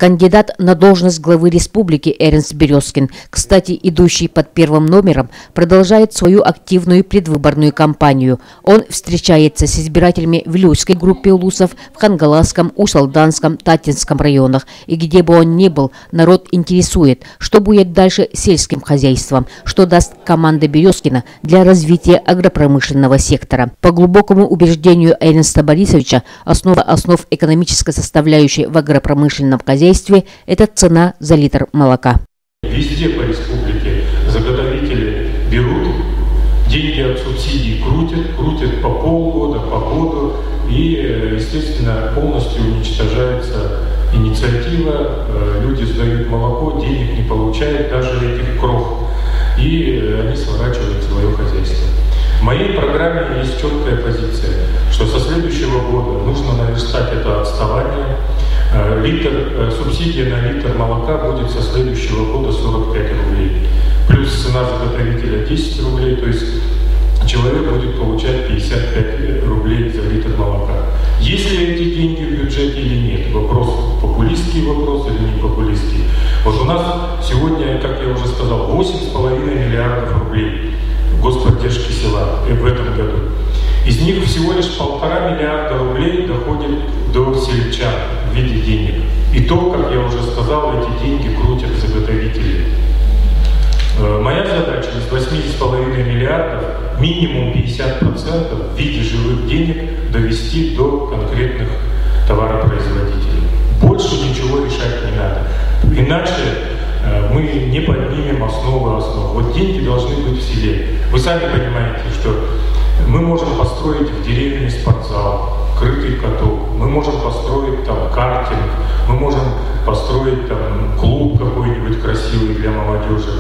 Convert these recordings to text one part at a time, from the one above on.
Кандидат на должность главы республики Эрнст Березкин, кстати, идущий под первым номером, продолжает свою активную предвыборную кампанию. Он встречается с избирателями в Люйской группе улусов, в Хангаласском, Усалданском, Татинском районах. И где бы он ни был, народ интересует, что будет дальше с сельским хозяйством, что даст команда Березкина для развития агропромышленного сектора. По глубокому убеждению Эрнста Борисовича, основа основ экономической составляющей в агропромышленном хозяйстве – это цена за литр молока. Везде по республике заготовители берут, деньги от субсидий крутят по полгода, по году, и, естественно, полностью уничтожается инициатива, люди сдают молоко, денег не получают, даже этих крох, и они сворачивают свое хозяйство. В моей программе есть четкая позиция, что со следующего года нужно наверстать это отставание. Субсидия на литр молока будет со следующего года 45 рублей. Плюс цена заготовителя 10 рублей, то есть человек будет получать 55 рублей за литр молока. Есть ли эти деньги в бюджете или нет? Вопрос, популистский вопрос или не популистский. Вот у нас сегодня, как я уже сказал, 8,5 миллиардов рублей господдержки села в этом году. Из них всего лишь 1,5 миллиарда рублей доходит до сельчан в виде денег. И то, как я уже сказал, эти деньги крутят заготовители. Моя задача из 8,5 миллиардов минимум 50% в виде живых денег довести до конкретных товаропроизводителей. Больше ничего решать не надо. Иначе мы не поднимем основы основ. Вот деньги должны быть в селе. Вы сами понимаете, что мы можем построить в деревне спортзал, крытый каток, мы можем построить там картинг, мы можем построить там клуб какой-нибудь красивый для молодежи.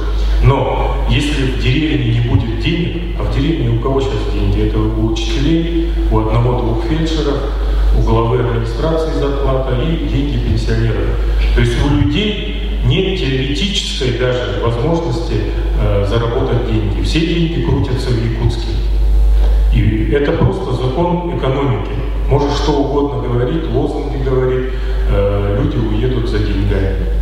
Но если в деревне не будет денег, а в деревне у кого сейчас деньги? Это у учителей, у одного-двух фельдшеров, у главы администрации зарплата и деньги пенсионеров. То есть у людей нет теоретической даже возможности заработать деньги. Все деньги крутятся в Якутске. И это просто закон экономики. Можешь что угодно говорить, лозунги говорить, люди уедут за деньгами.